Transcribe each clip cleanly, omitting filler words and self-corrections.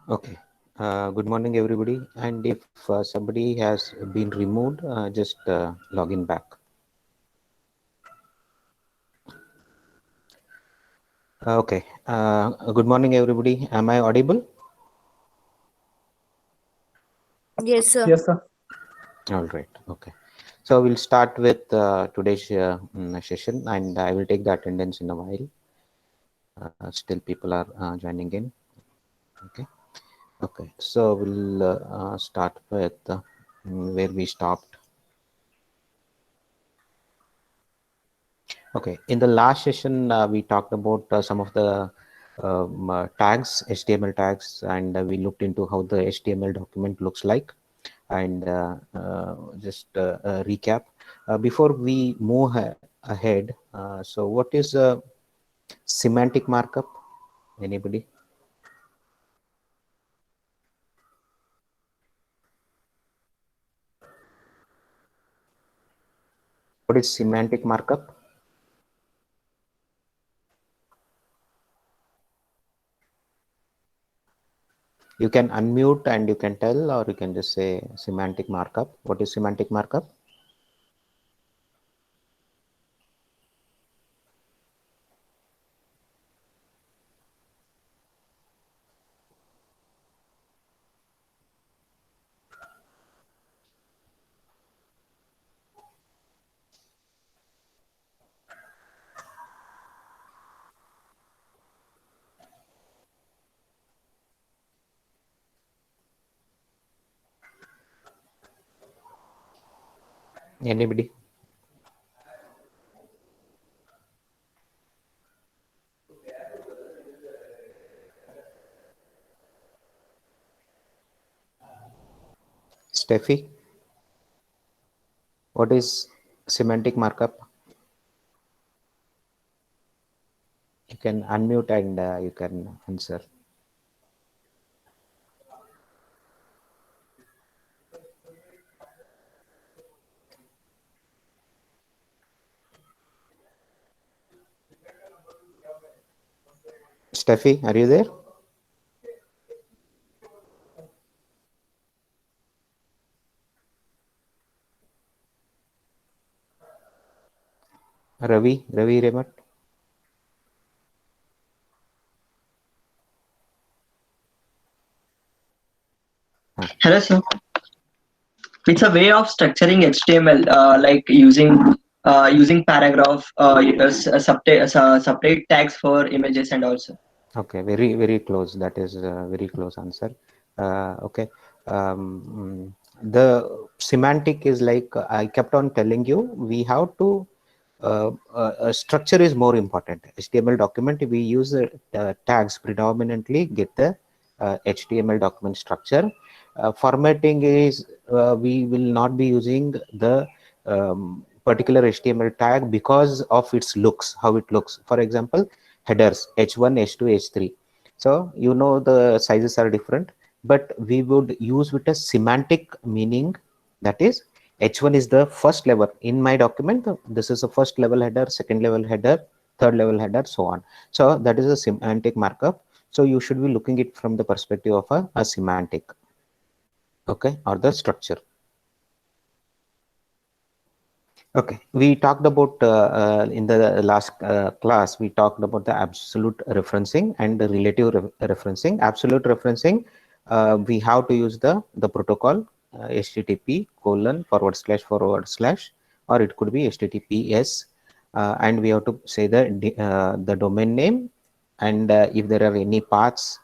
Okay. Good morning, everybody. And if somebody has been removed, just log in back. Okay. Good morning, everybody. Am I audible? Yes, sir. Yes, sir. All right. Okay. So we'll start with today's session, and I will take the attendance in a while. Still, people are joining in. Okay. Okay. So we'll start with where we stopped. Okay, in the last session, we talked about some of the tags, HTML tags, and we looked into how the HTML document looks like. And just recap, before we move ahead, so what is semantic markup? Anybody? What is semantic markup? You can unmute and you can tell, or you can just say semantic markup. What is semantic markup? Anybody? Steffi, what is semantic markup? You can unmute and you can answer. Steffi, are you there? Ravi Remat? Hello, sir. It's a way of structuring HTML, like using paragraph, separate tags for images and also. Okay, very close. That is a very close answer. Okay. The semantic is like I kept on telling you, we have to structure is more important. HTML document, we use tags predominantly, get the HTML document structure. Formatting is we will not be using the particular HTML tag because of its looks, how it looks. For example, headers H1, H2, H3. So you know the sizes are different, but we would use with a semantic meaning, that is H1 is the first level in my document. This is the first level header, second level header, third level header, so on. So that is a semantic markup. So you should be looking it from the perspective of a semantic, okay, or the structure. Okay, we talked about in the last class, we talked about the absolute referencing and the relative referencing. Absolute referencing, we have to use the protocol HTTP : // or it could be HTTPS, and we have to say the domain name, and if there are any paths,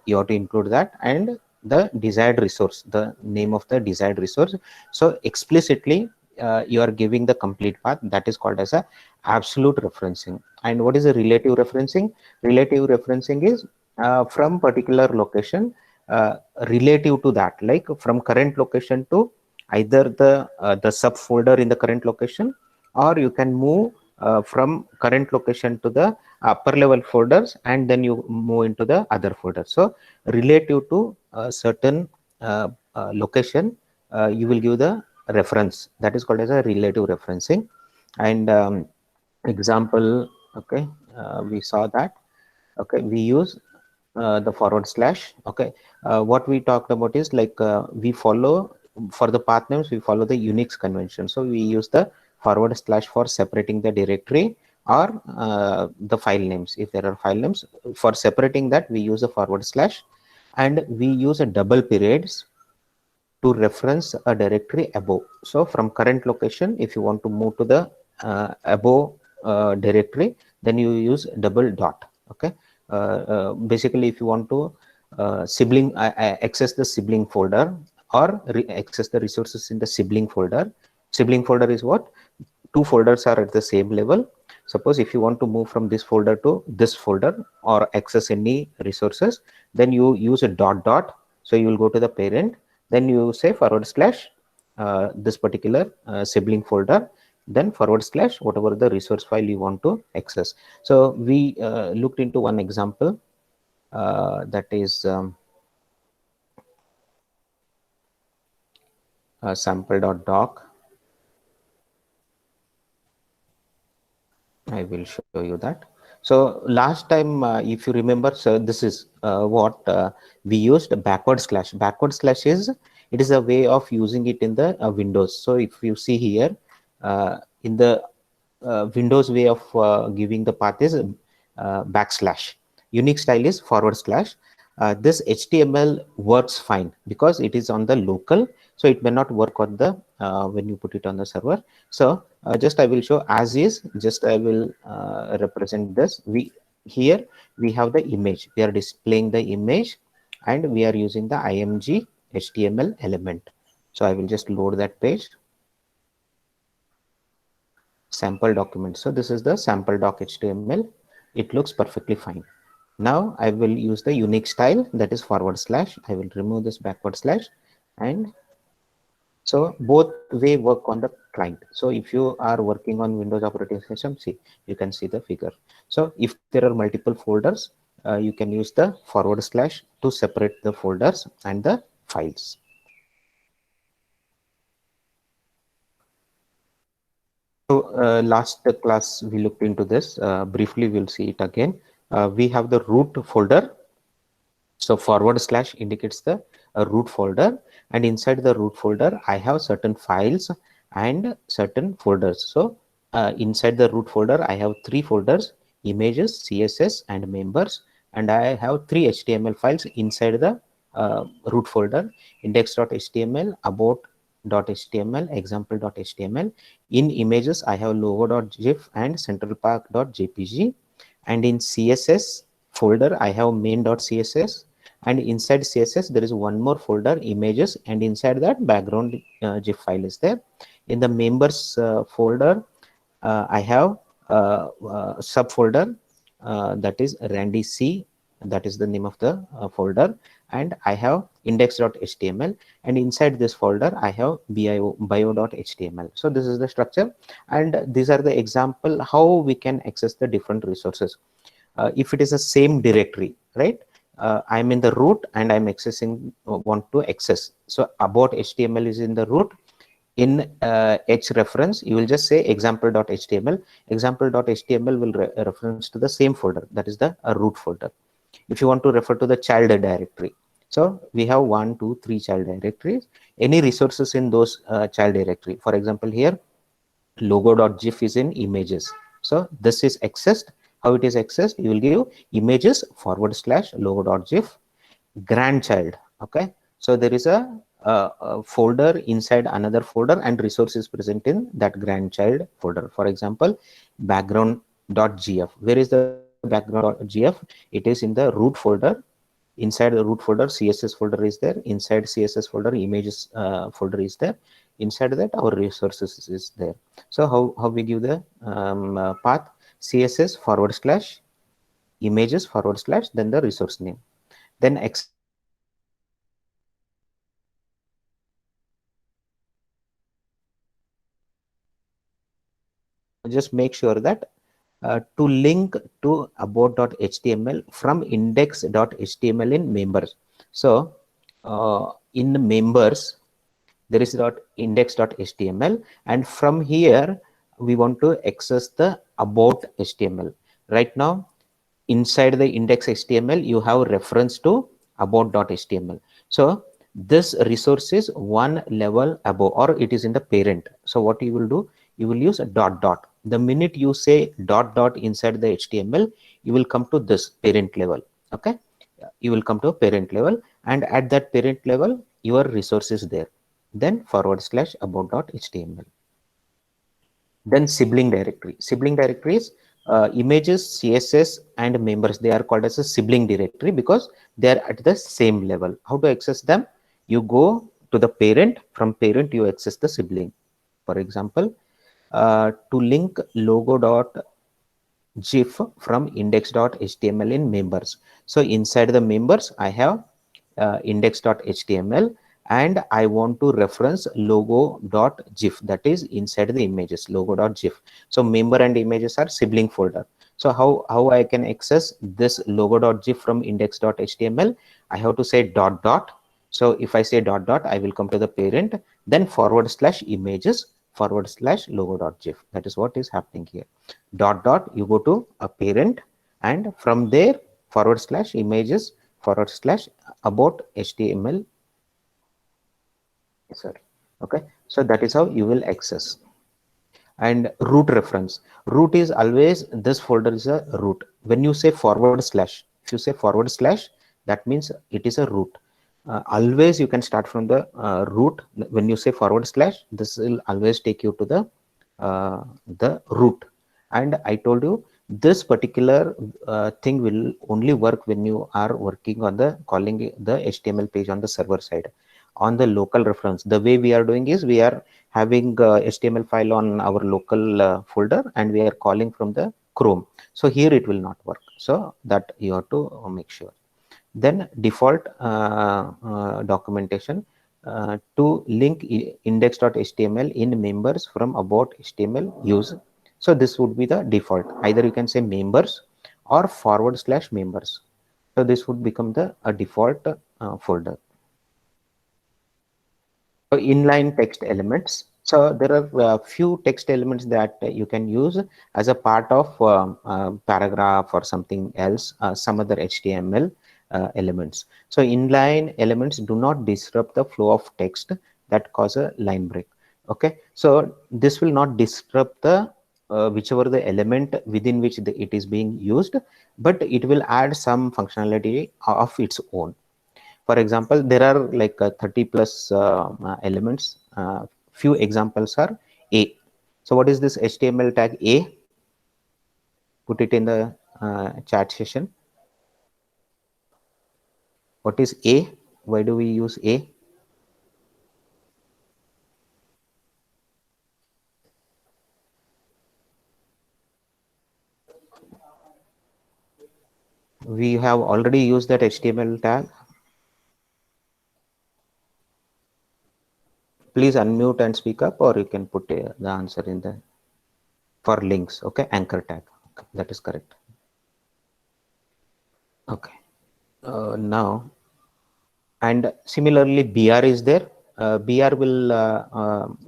you have to include that, and the desired resource, the name of the desired resource. So explicitly you are giving the complete path. That is called as a absolute referencing. And what is a relative referencing? Relative referencing is from particular location relative to that, like from current location to either the subfolder in the current location, or you can move from current location to the upper level folders, and then you move into the other folder. So relative to a certain location, you will give the reference. That is called as a relative referencing. And example, okay, we saw that. Okay, we use the forward slash. Okay, what we talked about is like we follow for the path names, we follow the Unix convention. So we use the forward slash for separating the directory or the file names. If there are file names, for separating that we use a forward slash, and we use a double periods to reference a directory above. So from current location, if you want to move to the above directory, then you use double dot. Okay, basically if you want to sibling access the sibling folder or access the resources in the sibling folder. Sibling folder is what? Two folders are at the same level. Suppose if you want to move from this folder to this folder or access any resources, then you use a dot dot. So you will go to the parent, then you say forward slash this particular sibling folder, then forward slash whatever the resource file you want to access. So we looked into one example that is sample.doc. I will show you that. So last time, if you remember, so this is what we used backward slash. Backward slash is, it is a way of using it in the Windows. So if you see here in the Windows way of giving the path is backslash. Unix style is forward slash. This HTML works fine because it is on the local, so it may not work on the when you put it on the server. So just I will show as is. Just I will represent this. We here we have the image. We are displaying the image, and we are using the img HTML element. So I will just load that page. Sample document. So this is the sample doc HTML. It looks perfectly fine. Now I will use the Unix style, that is forward slash. I will remove this backward slash, and so both way work on the client. So if you are working on Windows operating system, see, you can see the figure. So if there are multiple folders, you can use the forward slash to separate the folders and the files. So last class we looked into this. Briefly, we'll see it again. We have the root folder. So forward slash indicates the root folder, and inside the root folder, I have certain files and certain folders. So inside the root folder, I have three folders: images, CSS, and members. And I have three HTML files inside the root folder: index.html, about.html, example.html. In images, I have logo.gif and centralpark.jpg. And in CSS folder, I have main.css. And inside CSS, there is one more folder, images, and inside that background GIF file is there. In the members folder, I have subfolder that is Randy C. That is the name of the folder, and I have index.html, and inside this folder I have bio.html. So this is the structure, and these are the example how we can access the different resources. If it is the same directory, right? I'm in the root and I'm accessing, want to access. So about HTML is in the root. In H reference, you will just say example.html. Example.html will reference to the same folder, that is the root folder. If you want to refer to the child directory, so we have 1, 2, 3 child directories. Any resources in those child directory. For example, here logo.gif is in images. So this is accessed. How it is accessed? You will give images / logo.gif grandchild. Okay, so there is a folder inside another folder, and resource is present in that grandchild folder. For example, background.gf. Where is the background.gf? It is in the root folder. Inside the root folder, CSS folder is there. Inside CSS folder, images folder is there. Inside that, our resources is there. So how we give the path? CSS / images / then the resource name. Then just make sure that to link to about.html from index.html in members. So in members, there is index.html, and from here we want to access the about HTML. Right now, inside the index HTML, you have reference to about.html. So this resource is one level above, or it is in the parent. So what you will do, you will use a dot dot. The minute you say dot dot inside the HTML, you will come to this parent level. Okay, you will come to a parent level, and at that parent level, your resource is there. Then / about.html. Then sibling directory. Sibling directories, images, CSS, and members, they are called as a sibling directory because they are at the same level. How to access them? You go to the parent. From parent, you access the sibling. For example, to link logo.gif from index.html in members. So inside the members, I have index.html, and I want to reference logo.gif, that is inside the images, logo.gif. So member and images are sibling folder. So how I can access this logo.gif from index.html? I have to say dot dot. So if I say dot dot, I will come to the parent, then /images /logo.gif. That is what is happening here. Dot dot, you go to a parent, and from there /images /about HTML. Sorry. Okay, so that is how you will access. And root reference. Root is always, this folder is a root. When you say /, if you say /, that means it is a root. Always you can start from the root. When you say /, this will always take you to the root. And I told you this particular thing will only work when you are working on the calling the HTML page on the server side. On the local reference, the way we are doing is we are having HTML file on our local folder, and we are calling from the Chrome. So here it will not work. So that you have to make sure. Then default documentation to link index.html in members from about HTML use. So this would be the default. Either you can say members or / members. So this would become the default folder. So inline text elements. So there are a few text elements that you can use as a part of paragraph or something else, some other HTML elements. So inline elements do not disrupt the flow of text that cause a line break. Okay, so this will not disrupt the whichever the element within which it is being used, but it will add some functionality of its own. For example, there are like 30 plus elements. Few examples are A. So what is this HTML tag A? Put it in the chat session. What is A? Why do we use A? We have already used that HTML tag. Please unmute and speak up, or you can put the answer in the for links. Okay, anchor tag. Okay, that is correct. Okay, now, and similarly BR is there. BR will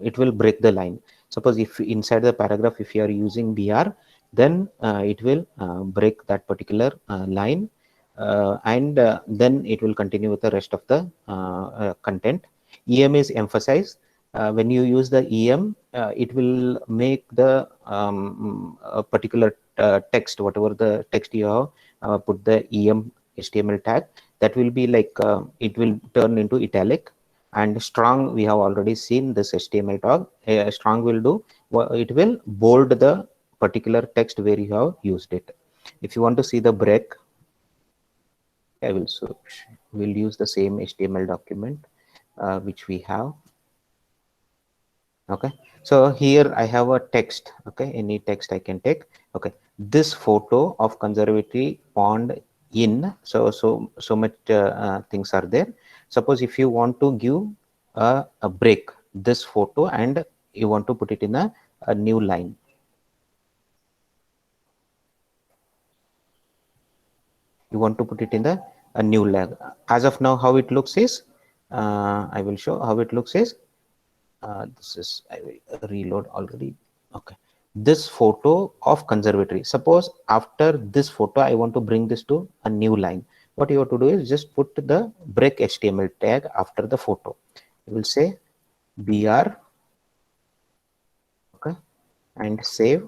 it will break the line. Suppose if inside the paragraph, if you are using BR, then it will break that particular line, and then it will continue with the rest of the content. EM is emphasized. When you use the EM, it will make the particular text, whatever the text you have, put the EM HTML tag, that will be like it will turn into italic. And strong, we have already seen this HTML tag. Strong will do, it will bold the particular text where you have used it. If you want to see the break, I will switch. We'll use the same HTML document which we have. Okay, so here I have a text. Okay, any text I can take. Okay, this photo of conservatory pond in, so much things are there. Suppose if you want to give a break this photo, and you want to put it in a new line. You want to put it in a new leg. As of now, how it looks is, I will show how it looks is, this is, I will reload already. Okay, this photo of conservatory. Suppose after this photo, I want to bring this to a new line. What you have to do is just put the break HTML tag after the photo. You will say BR, okay, and save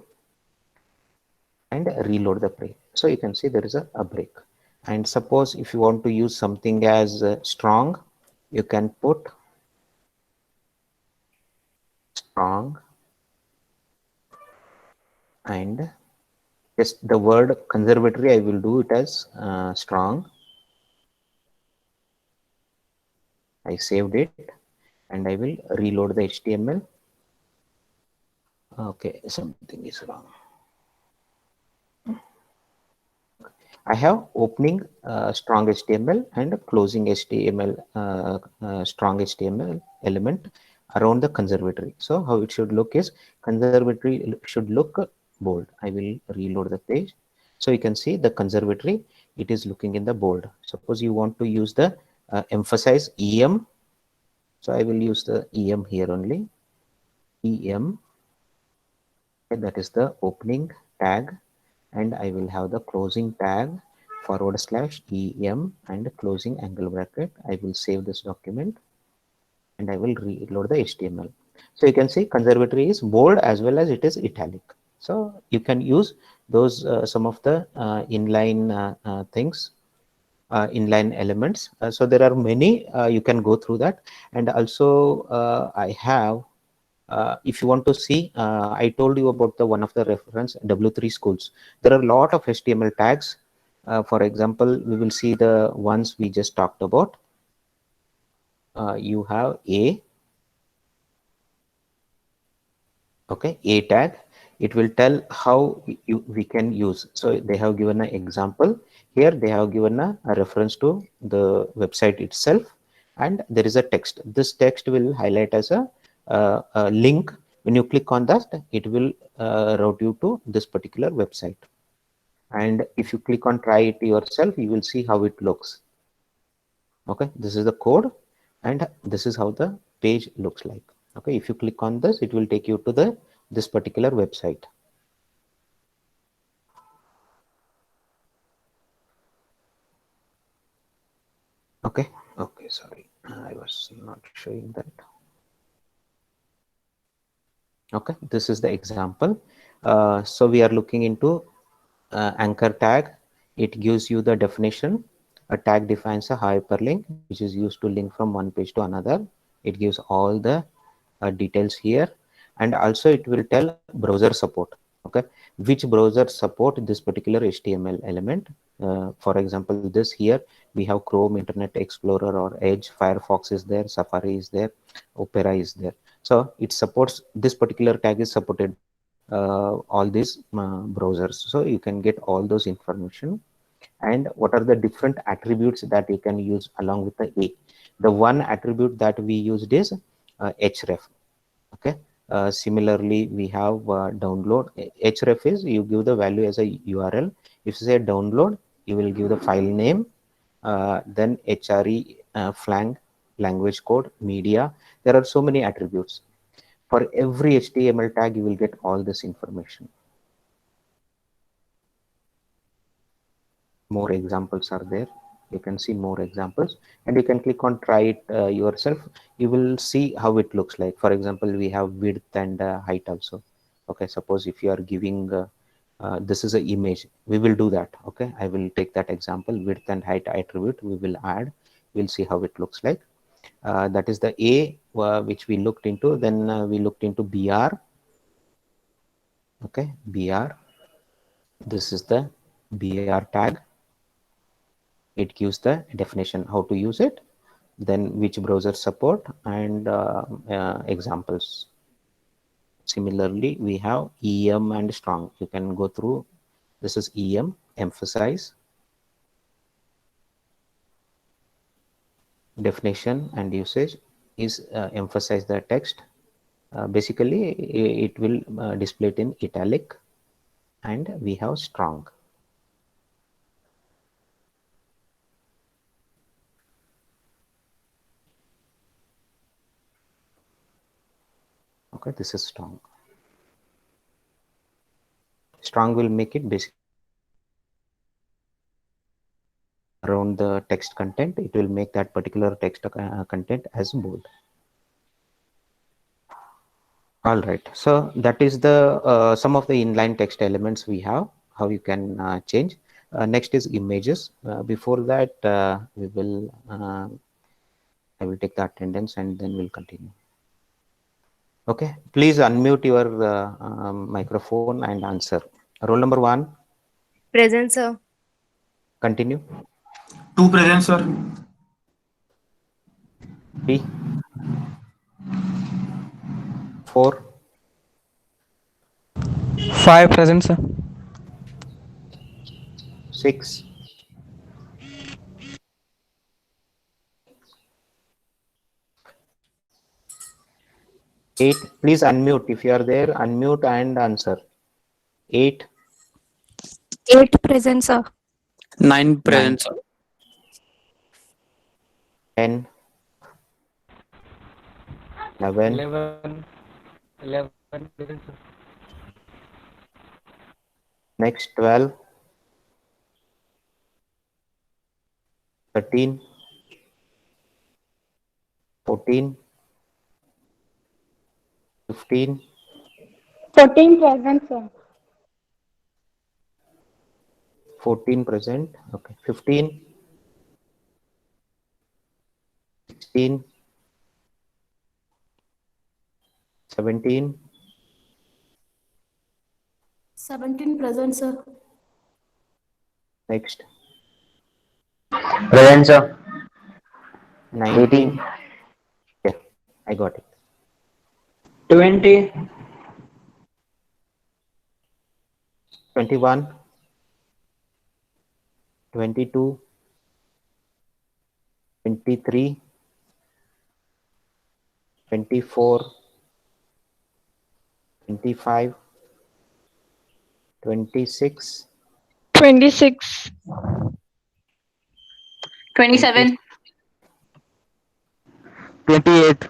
and reload the page. So you can see there is a break. And suppose if you want to use something as strong, you can put strong and just the word conservatory, I will do it as strong. I saved it and I will reload the HTML. Okay, something is wrong. I have opening strong HTML and closing HTML, strong HTML element around the conservatory. So how it should look is conservatory should look bold. I will reload the page. So you can see the conservatory, it is looking in the bold. Suppose you want to use the emphasize EM. So I will use the EM here only. EM, okay, that is the opening tag, and I will have the closing tag / EM and closing angle bracket. I will save this document and I will reload the HTML. So you can see conservatory is bold as well as it is italic. So you can use those some of the inline things, inline elements. So there are many, you can go through that. And also I have if you want to see, I told you about the one of the reference W3 schools. There are a lot of HTML tags. For example, we will see the ones we just talked about. You have A tag. It will tell how we can use. So they have given an example. Here they have given a reference to the website itself, and there is a text. This text will highlight as a link. When you click on that, it will route you to this particular website. And if you click on try it yourself, you will see how it looks. Okay, this is the code, and this is how the page looks like. Okay, if you click on this, it will take you to the this particular website. Okay, okay, sorry, I was not showing that. Okay, this is the example. So we are looking into anchor tag. It gives you the definition. A tag defines a hyperlink which is used to link from one page to another. It gives all the details here, and also it will tell browser support. Okay, which browser support this particular HTML element. For example, this here we have Chrome, Internet Explorer, or Edge, Firefox is there, Safari is there, Opera is there. So it supports, this particular tag is supported by all these browsers. So you can get all those information. And what are the different attributes that you can use along with the A? The one attribute that we used is href. Okay. Similarly, we have download. Href is you give the value as a URL. If you say download, you will give the file name, then HRE, flang, language code, media. There are so many attributes. For every HTML tag, you will get all this information. More examples are there. You can see more examples, and you can click on try it yourself. You will see how it looks like. For example, we have width and height also. Okay, suppose if you are giving this is an image, we will do that. Okay, I will take that example, width and height attribute we will add. We'll see how it looks like. That is the A which we looked into. Then we looked into BR. Okay, BR, this is the BR tag. It gives the definition how to use it, then which browser support, and examples. Similarly, we have EM and strong. You can go through. This is EM, emphasize, definition and usage is emphasize the text. Basically, it will display it in italic, and we have strong. Okay, this is strong. Strong will make it basically around the text content. It will make that particular text content as bold. All right. So that is the some of the inline text elements we have. How you can change. Next is images. Before that, we will. I will take the attendance and then we'll continue. Okay. Please unmute your microphone and answer. Roll number 1. Present, sir. Continue. 2 present, sir. 3, 4, 5 present, sir. 6, 8. Please unmute. If you are there, unmute and answer. 8, 8 present, sir. 9 present, sir. 10, 11, 11 present, sir. next 12, 13, 14, 15, 14 present, sir. 14 present. Okay. 15, 16, 17, 17 present, sir. next Present, sir. 19. Yeah, I got it. 20, 21, 22, 23, 24, 25, 26, 26. 27. 28,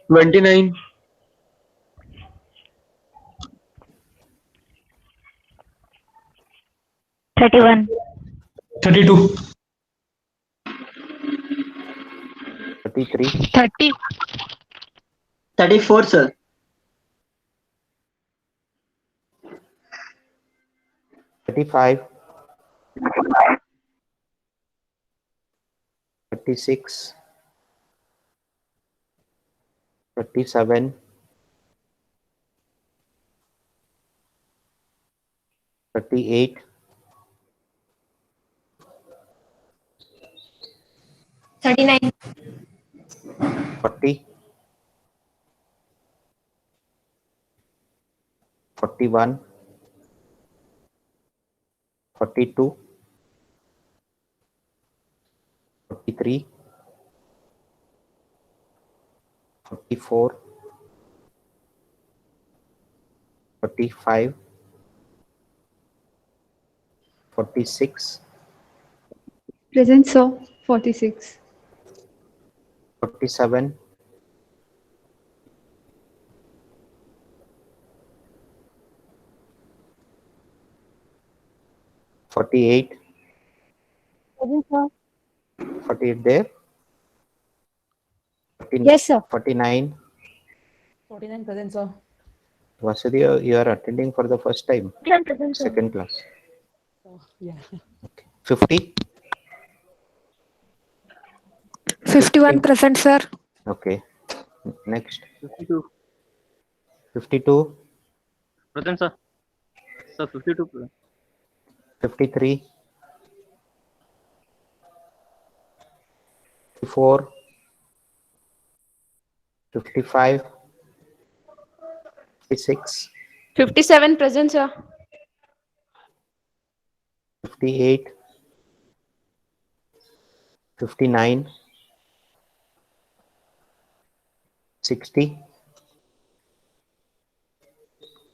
29, 31. 32. 33, 30. 34, sir. 35, 36, 37, 38, 39. 40, 41, 42, 43, 44, 45, 46, Present, sir. 46. 47, 48, Present, sir. 48 there, 49, Yes, sir. 49. 49 present, sir. Vasudhi, you are attending for the first time, Present, sir. second class. Oh, yeah. Okay. 50, 51 present, sir. okay. Next, 52, 52, present, sir. Sir, 52 present. 53, 54, 55, 56, 57 present, sir. 58, 59, 60,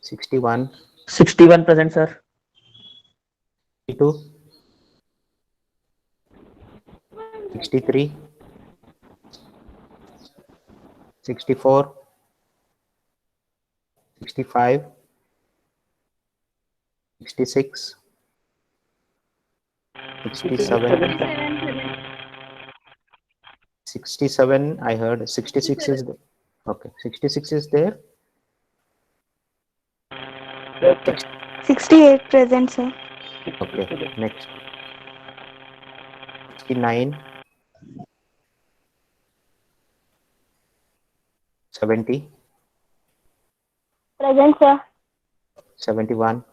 61, 61 present, sir. 62, 63, 64, 65, 66, 67, 67. I heard 66 is there. Okay, 66 is there. 68 present, sir. Okay, next 69, 70, Present, sir. 71,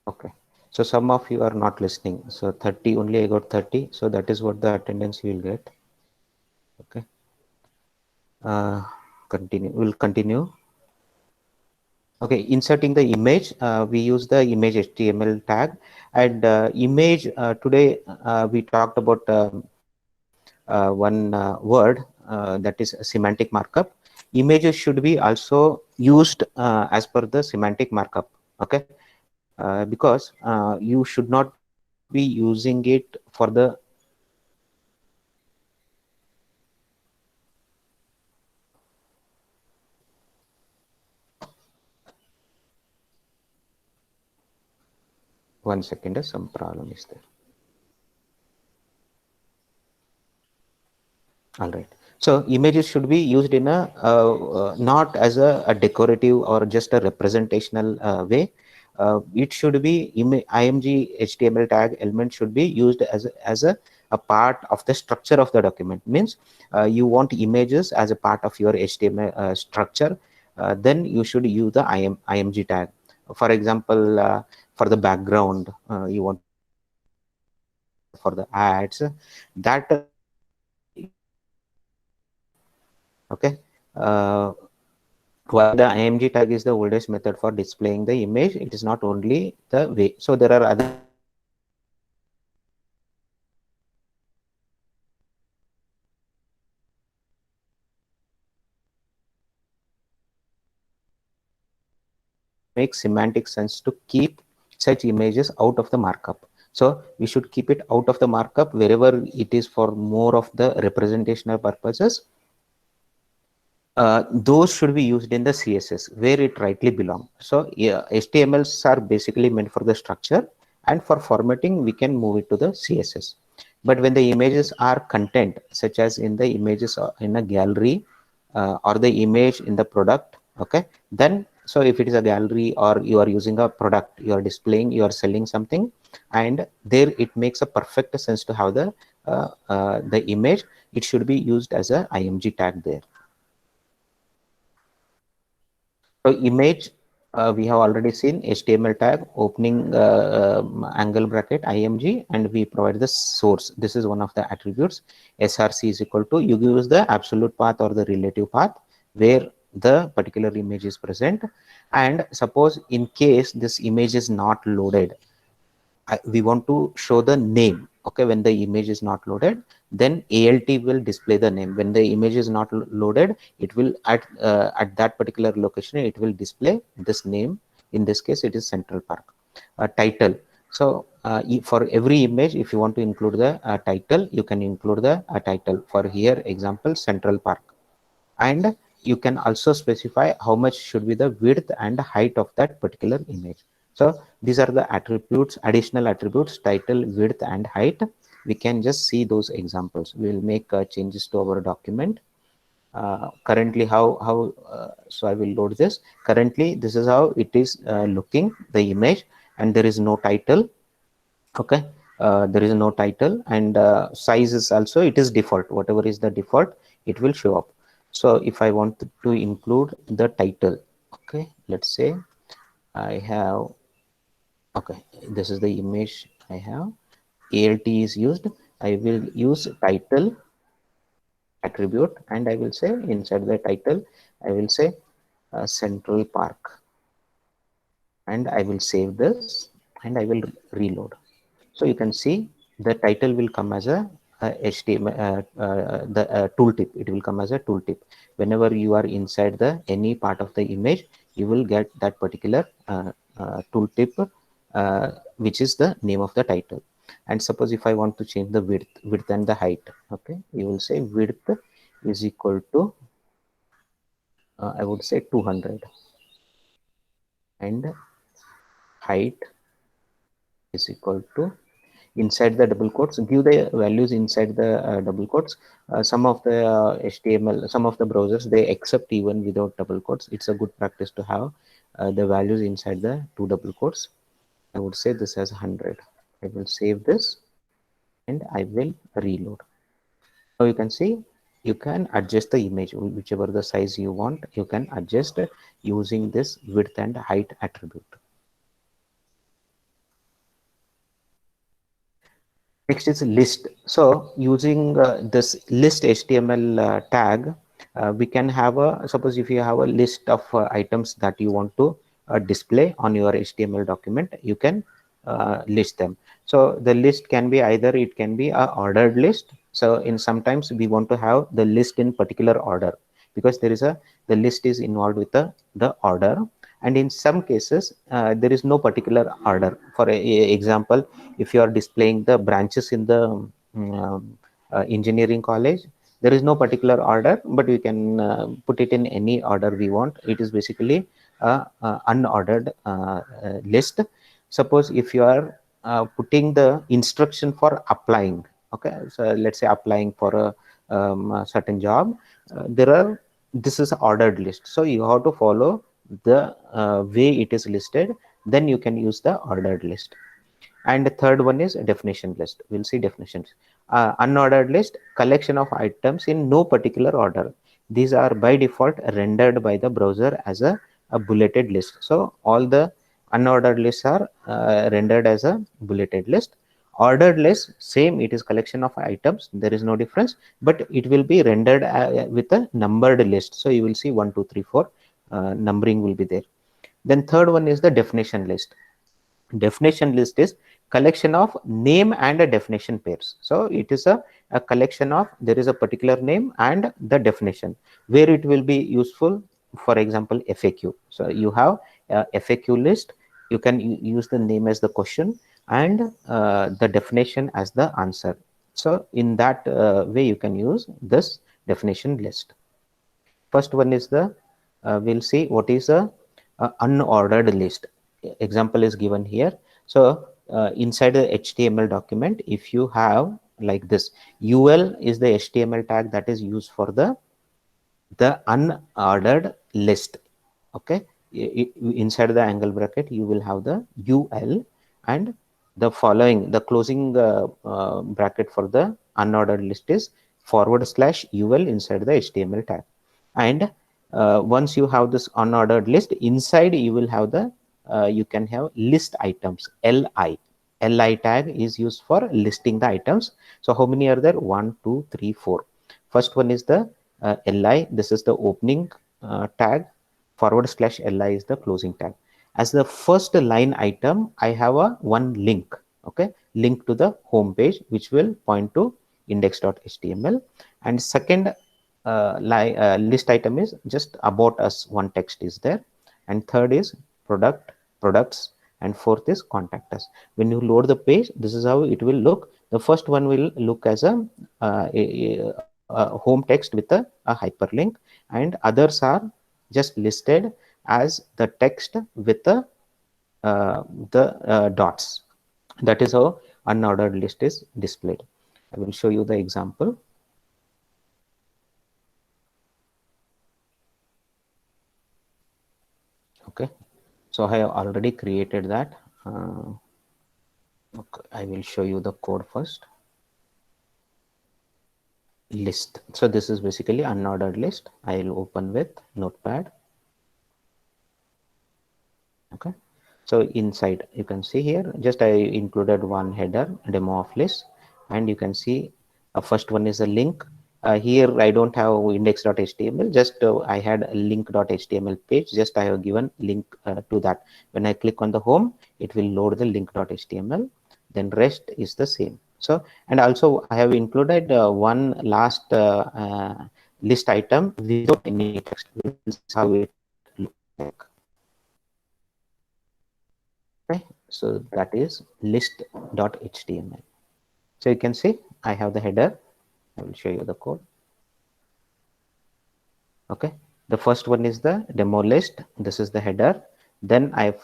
'Okay, so some of you are not listening. So 30 only, I got 30. So that is what the attendance you will get. Okay. Continue. We'll continue. Okay, inserting the image. We use the image HTML tag, and image today we talked about one word that is semantic markup. Images should be also used as per the semantic markup. Okay. Because you should not be using it for the one second, some problem is there. All right. So images should be used in a not as a decorative or just a representational way. It should be IMG HTML tag element should be used as a part of the structure of the document. Means you want images as a part of your HTML structure. Then you should use the IMG tag. For example, for the background, you want for the ads that. Okay. While the IMG tag is the oldest method for displaying the image, it is not only the way. So there are other make semantic sense to keep such images out of the markup. So we should keep it out of the markup wherever it is for more of the representational purposes. Those should be used in the CSS where it rightly belongs. So yeah, HTMLs are basically meant for the structure, and for formatting we can move it to the CSS. But when the images are content, such as in the images in a gallery or the image in the product, okay, then so if it is a gallery or you are using a product, you are displaying, you are selling something, and there it makes a perfect sense to have the image. It should be used as a IMG tag there. So image, we have already seen HTML tag, opening angle bracket IMG, and we provide the source. This is one of the attributes. SRC is equal to, you use the absolute path or the relative path where the particular image is present. And suppose in case this image is not loaded, we want to show the name. Okay, when the image is not loaded, then ALT will display the name. When the image is not loaded, it will at that particular location it will display this name. In this case, it is Central Park. Title. So for every image, if you want to include the title, you can include the title. For here example, Central Park, and you can also specify how much should be the width and height of that particular image. So these are the attributes, additional attributes, title, width, and height. We can just see those examples. We will make changes to our document. Currently, so I will load this. Currently, this is how it is looking, the image, and there is no title. Okay, there is no title, and size is also, it is default. Whatever is the default, it will show up. So if I want to include the title, okay, let's say I have, okay, this is the image I have. ALT is used. I will use title attribute, and I will say inside the title, I will say Central Park, and I will save this, and I will reload. So you can see the title will come as a HTML, the tooltip. It will come as a tooltip. Whenever you are inside the any part of the image, you will get that particular tooltip, which is the name of the title. And suppose if I want to change the width and the height, okay, you will say width is equal to I would say 200, and height is equal to, inside the double quotes, give the values inside the double quotes. Some of the HTML, some of the browsers, they accept even without double quotes. It's a good practice to have the values inside the two double quotes. I would say this as 100. I will save this and I will reload. Now you can see you can adjust the image, whichever the size you want, you can adjust using this width and height attribute. Next is list. So using this list HTML tag, we can have a, suppose if you have a list of items that you want to display on your HTML document, you can list them. So the list can be either, it can be a ordered list. So in sometimes we want to have the list in particular order, because there is a, the list is involved with the order. And in some cases there is no particular order. For example, if you are displaying the branches in the engineering college, there is no particular order, but we can put it in any order we want. It is basically a unordered list. Suppose if you are putting the instruction for applying, okay, so let's say applying for a certain job, there are, this is ordered list, so you have to follow the way it is listed, then you can use the ordered list. And the third one is a definition list. We'll see definitions. Unordered list, collection of items in no particular order. These are by default rendered by the browser as a bulleted list. So all the unordered lists are rendered as a bulleted list. Ordered list, same, it is collection of items, there is no difference, but it will be rendered with a numbered list. So you will see 1 2 3 4 numbering will be there. Then third one is the definition list. Definition list is collection of name and a definition pairs. So it is a collection of, there is a particular name and the definition, where it will be useful. For example, FAQ. So you have a FAQ list, you can use the name as the question and the definition as the answer. So in that way you can use this definition list. First one is the we'll see what is a unordered list. Example is given here. So inside the HTML document, if you have like this, UL is the HTML tag that is used for the unordered list. Okay, inside the angle bracket you will have the UL, and the following, the closing bracket for the unordered list is /UL inside the HTML tag. And once you have this unordered list, inside you will have the you can have list items. Li tag is used for listing the items. So how many are there? 1 2 3 4. First one is the Li. This is the opening tag. /Li is the closing tag. As the first line item, I have a one link. Okay, link to the home page, which will point to index.html. And second list item is just about us, one text is there. And third is products, and fourth is contact us. When you load the page, this is how it will look. The first one will look as a home text with a hyperlink, and others are just listed as the text with the dots. That is how unordered list is displayed. I will show you the example. Okay, so I have already created that. Okay, I will show you the code first. List. So this is basically unordered list. I will open with Notepad. Okay, so inside you can see here, just I included one header, demo of list, and you can see first one is a link. Here I don't have index.html, just I had a link.html page, just I have given link to that. When I click on the home, it will load the link.html, then rest is the same. So, and also I have included one last list item without any text. This is how it looks like. Okay, so that is list.html. So you can see I have the header. I will show you the code. Okay, the first one is the demo list. This is the header. Then I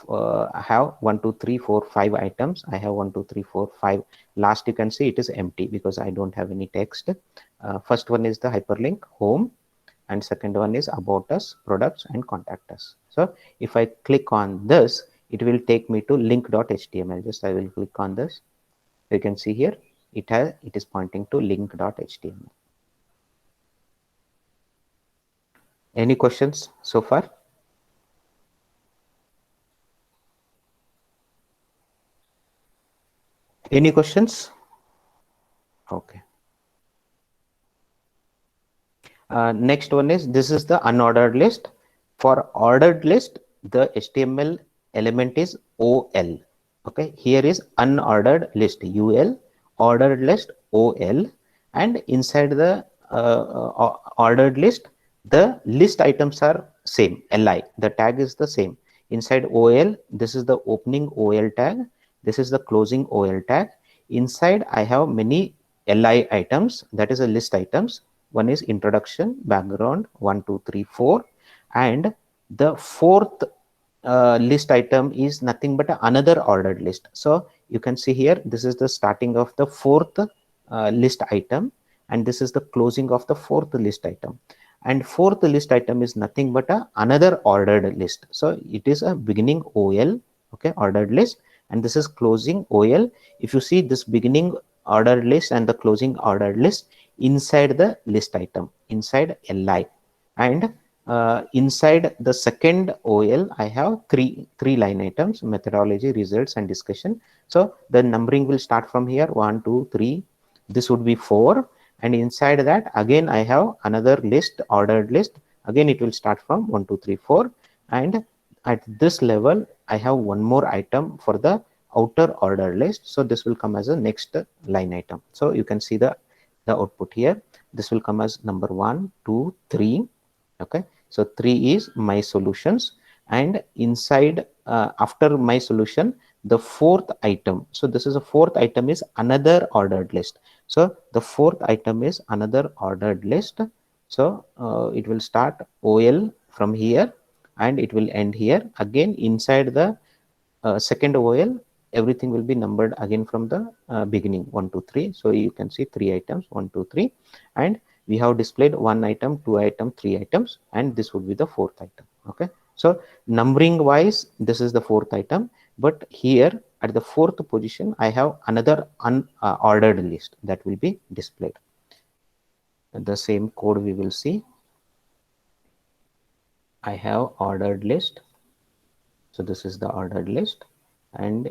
have 1 2 3 4 5 items. I have 1 2 3 4 5. Last you can see it is empty because I don't have any text. First one is the hyperlink home, and second one is about us, products, and contact us. So if I click on this, it will take me to link.html. Just I will click on this. You can see here it is pointing to link.html. Any questions so far? Any questions? Okay. Next one is, this is the unordered list. For ordered list, the HTML element is OL. Okay, here is unordered list UL, ordered list OL, and inside the ordered list, the list items are same, LI. The tag is the same. Inside OL, this is the opening OL tag. This is the closing OL tag. Inside, I have many LI items, that is a list items. One is introduction, background, 1 2 3 4, and the fourth list item is nothing but another ordered list. So you can see here, this is the starting of the fourth list item, and this is the closing of the fourth list item. And fourth list item is nothing but another ordered list. So it is a beginning OL, okay, ordered list, and this is closing OL. If you see this beginning ordered list and the closing ordered list inside the list item, inside LI, and inside the second OL, I have three line items: methodology, results, and discussion. So the numbering will start from here, 1 2 3. This would be 4, and inside that again I have another list, ordered list. Again it will start from 1 2 3 4, and at this level I have one more item for the outer order list. So this will come as a next line item. So you can see the output here. This will come as number 1 2 3. Okay, so 3 is my solutions, and inside after my solution, the fourth item, so this is a fourth item, is another ordered list. So the fourth item is another ordered list. So it will start OL from here and it will end here. Again inside the second OL, everything will be numbered again from the beginning, 1 2 3. So you can see 3 items, 1 2 3, and we have displayed 1 item, 2 item, 3 items, and this would be the fourth item. Okay, so numbering wise, this is the fourth item, but here at the fourth position I have another unordered list that will be displayed. The same code we will see. I have ordered list, so this is the ordered list, and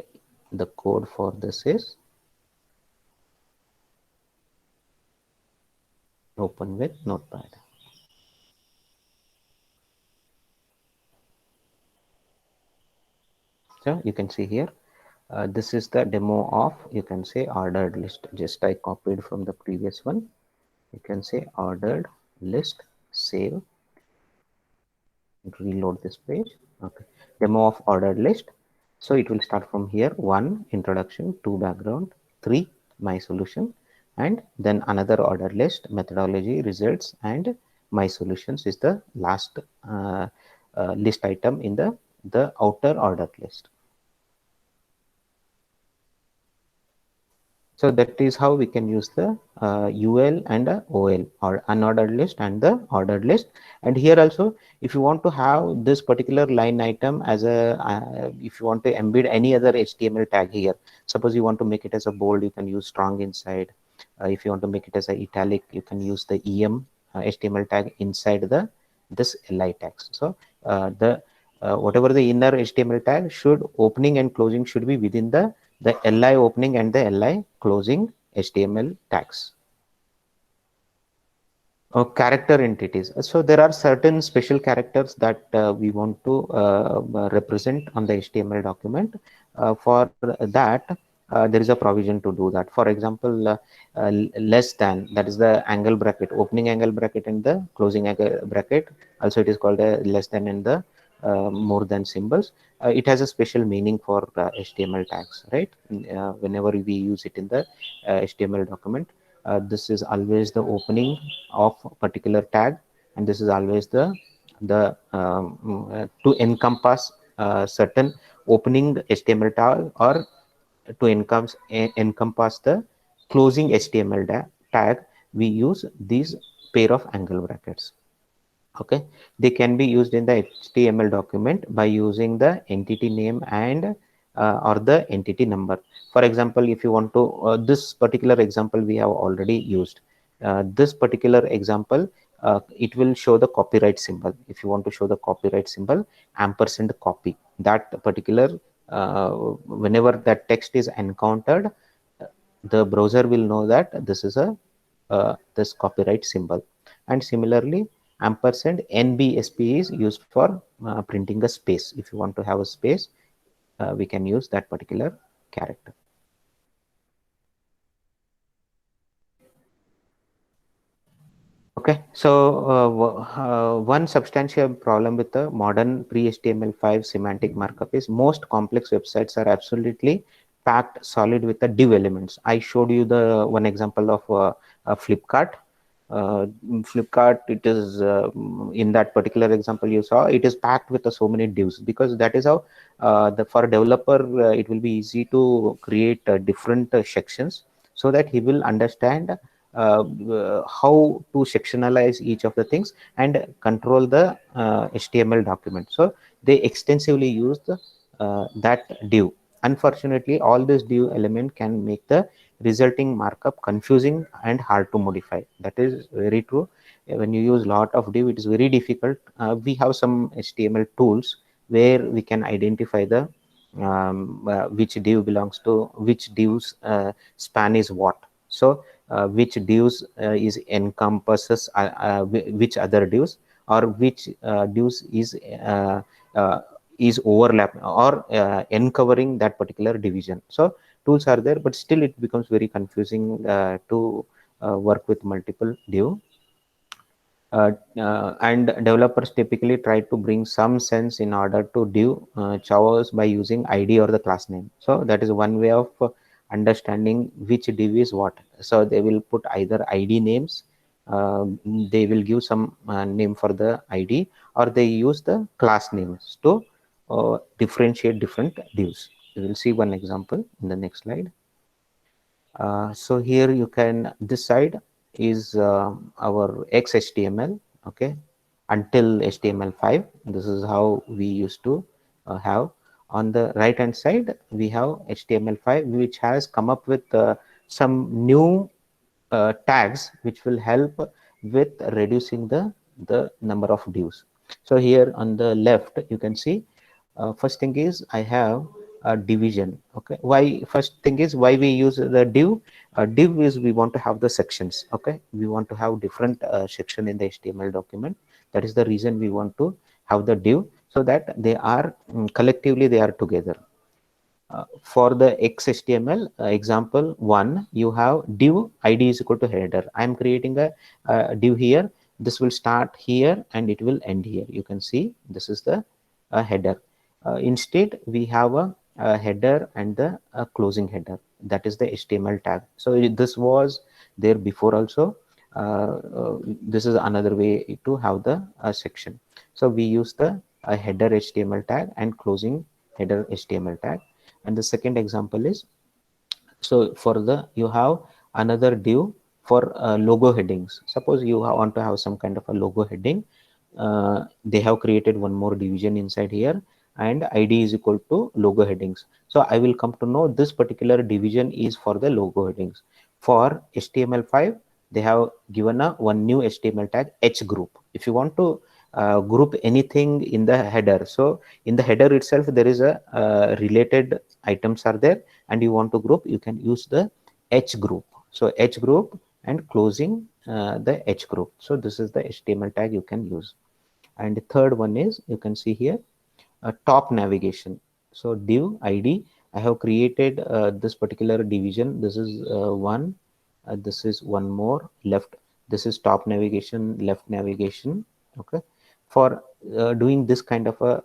the code for this is open with Notepad. So you can see here, this is the demo of, you can say, ordered list. Just I copied from the previous one. You can say ordered list, save, reload this page. Okay, demo of ordered list. So it will start from here: 1 introduction, 2 background, 3 my solution, and then another ordered list, methodology, results, and my solutions is the last list item in the outer ordered list. So that is how we can use the UL and OL, or unordered list and the ordered list. And here also, if you want to have this particular line item as a, if you want to embed any other HTML tag here, suppose you want to make it as a bold, you can use strong inside. If you want to make it as a italic, you can use the EM HTML tag inside this LI tags. So whatever the inner HTML tag, should opening and closing should be within the LI opening and the LI closing HTML tags. Character entities. So there are certain special characters that we want to represent on the HTML document. For that, there is a provision to do that. For example, less than, that is the angle bracket, opening angle bracket and the closing angle bracket. Also, it is called a less than in the more than symbols. It has a special meaning for HTML tags, right? Whenever we use it in the HTML document, this is always the opening of a particular tag, and this is always the to encompass certain opening HTML tag, or to encompass the closing HTML tag, we use these pair of angle brackets. Okay, they can be used in the HTML document by using the entity name and or the entity number. For example, if you want to this particular example we have already used. This particular example, it will show the copyright symbol. If you want to show the copyright symbol, ampersand copy, that particular whenever that text is encountered, the browser will know that this is a this copyright symbol. And similarly, ampersand NBSP is used for printing a space. If you want to have a space, we can use that particular character. Okay, so one substantial problem with the modern pre-HTML5 semantic markup is most complex websites are absolutely packed solid with the div elements. I showed you the one example of Flipkart. Flipkart, it is in that particular example you saw, it is packed with so many divs, because that is how for a developer it will be easy to create different sections, so that he will understand how to sectionalize each of the things and control the HTML document. So they extensively use that div. Unfortunately, all this div element can make the resulting markup confusing and hard to modify. That is very true. When you use lot of div, it is very difficult. We have some HTML tools where we can identify the which div belongs to which div's span is what. So which divs is encompasses which other divs, or which divs is overlap or uncovering that particular division. So tools are there, but still it becomes very confusing to work with multiple div. And developers typically try to bring some sense in order to div chows by using ID or the class name. So that is one way of understanding which div is what. So they will put either ID names, they will give some name for the ID, or they use the class names to differentiate different divs. We will see one example in the next slide. So here you can, this side is our XHTML, okay, until HTML5. This is how we used to have. On the right hand side, we have HTML5, which has come up with some new tags which will help with reducing the number of divs. So here on the left, you can see first thing is I have a division. Okay, why first thing is why we use the div. Div is we want to have the sections. Okay, we want to have different section in the HTML document. That is the reason we want to have the div, so that they are collectively they are together. For the XHTML example 1, you have div ID is equal to header. I am creating a div here. This will start here and it will end here. You can see this is the header. Instead, we have a header and the closing header. That is the HTML tag. So this was there before also. This is another way to have the section. So we use the header HTML tag and closing header HTML tag. And the second example is, so for the you have another div for logo headings. Suppose you want to have some kind of a logo heading. They have created one more division inside here, and ID is equal to logo headings. So I will come to know this particular division is for the logo headings. For HTML5, they have given a one new HTML tag H group. If you want to group anything in the header, so in the header itself there is a related items are there, and you want to group, you can use the H group. So H group and closing the H group. So this is the HTML tag you can use. And the third one is, you can see here, top navigation. So div ID, I have created this particular division. This is one, this is one more left. This is top navigation, left navigation. Okay. For doing this kind of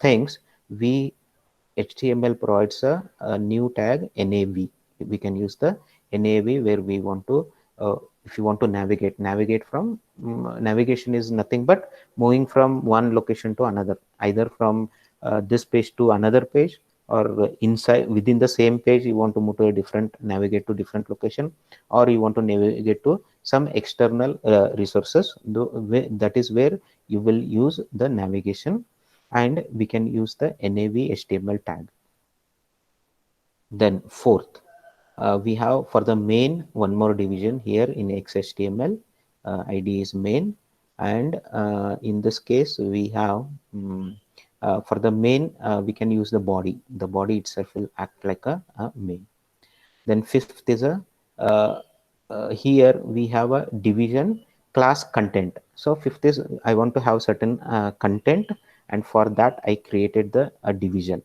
things, HTML provides a new tag NAV. We can use the NAV where we want to, if you want to navigate from, navigation is nothing but moving from one location to another, either from this page to another page, or inside within the same page you want to move to a different, navigate to different location, or you want to navigate to some external resources. That is where you will use the navigation, and we can use the NAV HTML tag. Then fourth, we have for the main one more division here in XHTML. ID is main, and in this case we have for the main we can use the body. The body itself will act like a main. Then fifth is here we have a division class content. So fifth is I want to have certain content, and for that I created the division.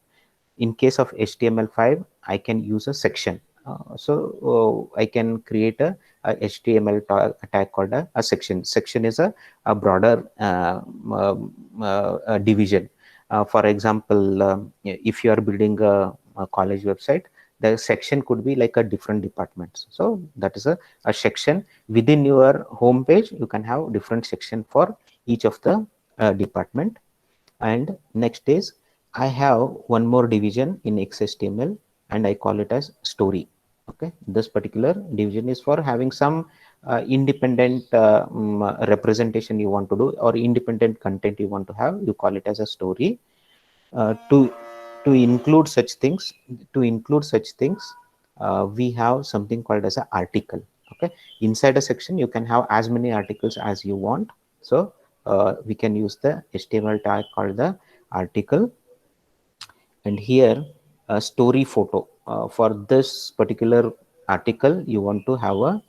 In case of HTML5, I can use a section. I can create a HTML tag called a section. Section is a broader division. For example, if you are building a college website, the section could be like a different departments. So that is a section. Within your home page, you can have different section for each of the department. And next is I have one more division in XHTML, and I call it as story. Okay, this particular division is for having some independent representation you want to do, or independent content you want to have. You call it as a story. To include such things, we have something called as an article. Okay, inside a section you can have as many articles as you want. So we can use the HTML tag called the article. And here a story photo. For this particular article, you want to have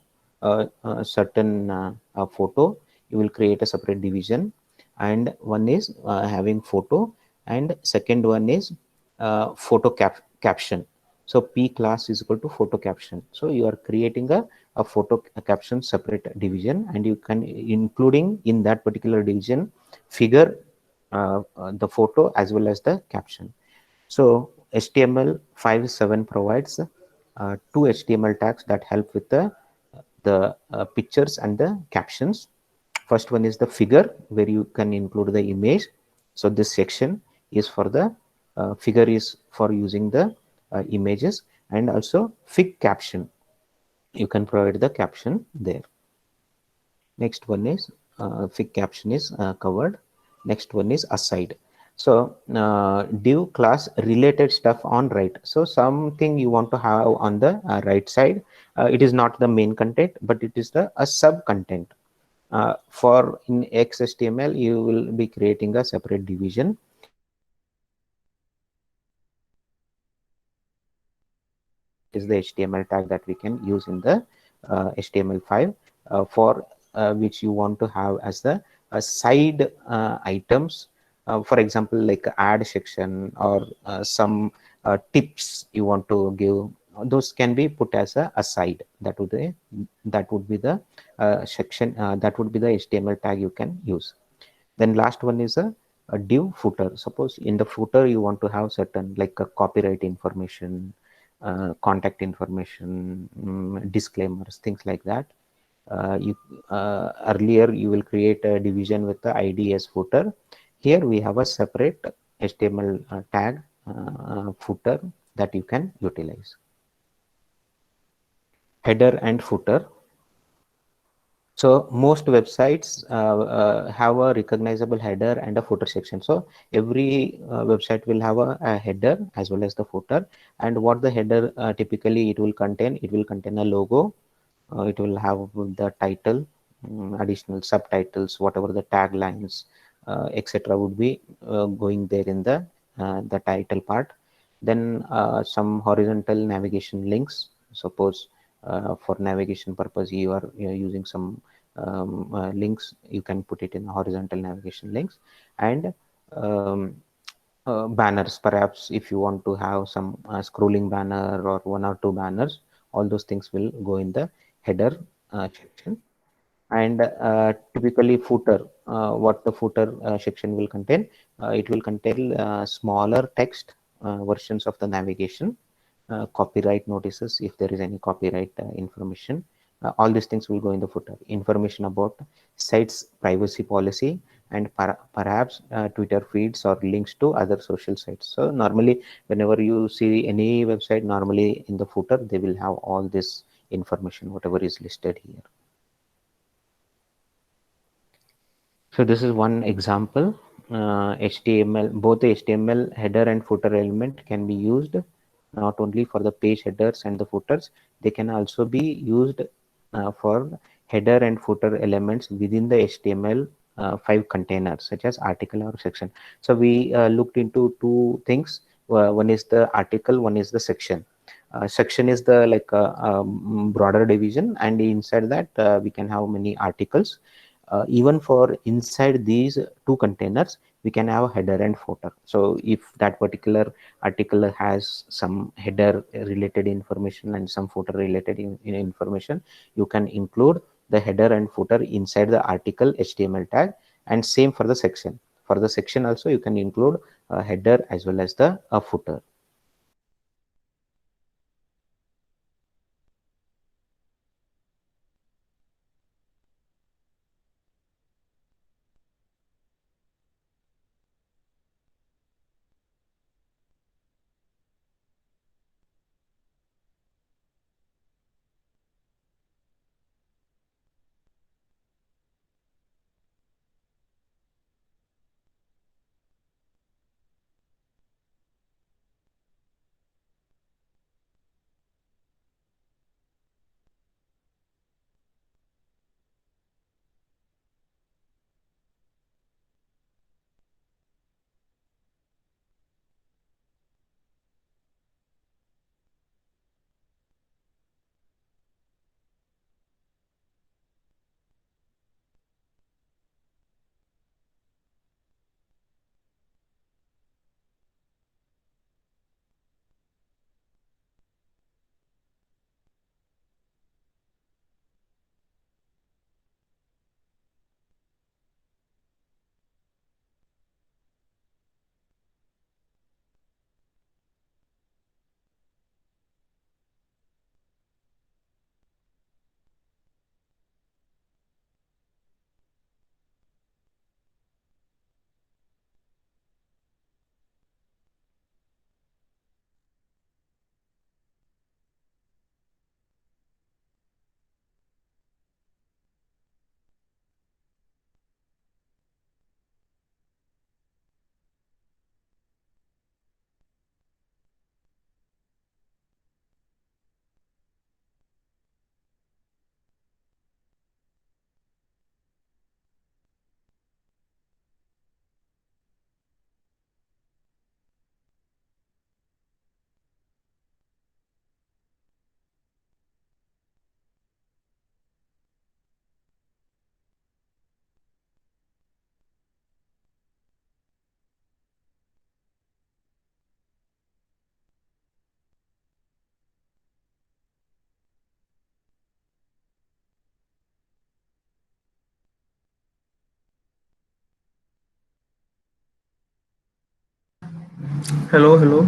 a certain photo. You will create a separate division, and one is having photo, and second one is photo caption. So P class is equal to photo caption. So you are creating a photo caption separate division, and you can including in that particular division figure, the photo as well as the caption. So HTML5.7 provides two HTML tags that help with the pictures and the captions. First one is the figure, where you can include the image. So this section is for the figure, is for using the images, and also fig caption. You can provide the caption there. Next one is fig caption is covered. Next one is aside. So div class related stuff on right. So something you want to have on the right side. It is not the main content, but it is a sub content. For in XHTML, you will be creating a separate division. Is the HTML tag that we can use in the HTML5 for which you want to have as the side items. For example, like add section, or some tips you want to give. Those can be put as a side. That would be the section. That would be the HTML tag you can use. Then last one is a div footer. Suppose in the footer you want to have certain like a copyright information, contact information, disclaimers, things like that. Earlier you will create a division with the ID as footer. Here we have a separate HTML tag footer that you can utilize. Header and footer. So most websites have a recognizable header and a footer section. So every website will have a header as well as the footer. And what the header typically it will contain a logo. It will have the title, additional subtitles, whatever the taglines, etc. would be going there in the title part. Then some horizontal navigation links. Suppose for navigation purpose you are using some links, you can put it in horizontal navigation links. And banners, perhaps if you want to have some scrolling banner or one or two banners, all those things will go in the header section. And typically footer, what the footer section will contain. It will contain smaller text versions of the navigation, copyright notices if there is any copyright information. All these things will go in the footer. Information about sites privacy policy, and perhaps Twitter feeds or links to other social sites. So normally whenever you see any website, normally in the footer they will have all this information whatever is listed here. So this is one example. HTML, both the HTML header and footer element can be used not only for the page headers and the footers, they can also be used for header and footer elements within the HTML5 containers, such as article or section. So we looked into two things. One is the article, one is the section. Section is the broader division, and inside that we can have many articles. Even for inside these two containers, we can have a header and footer. So if that particular article has some header related information and some footer related information, you can include the header and footer inside the article HTML tag, and same for the section. For the section also, you can include a header as well as the footer. Hello, hello.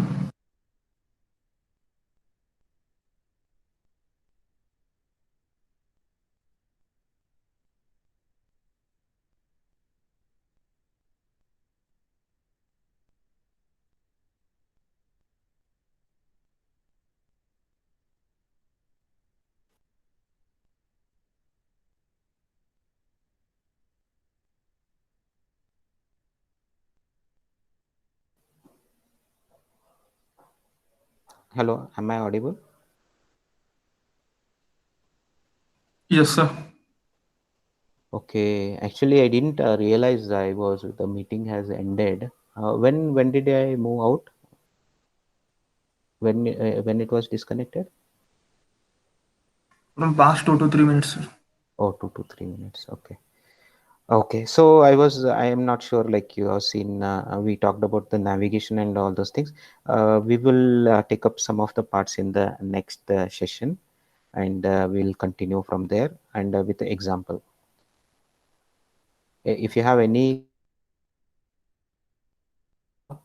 Hello, am I audible? Yes, sir. Okay, actually I didn't realize the meeting has ended. When did I move out? When it was disconnected? From past 2 to 3 minutes, sir. Oh, 2 to 3 minutes. Okay. Okay. So I am not sure, like you have seen, we talked about the navigation and all those things. We will take up some of the parts in the next session, and we'll continue from there and with the example. If you have any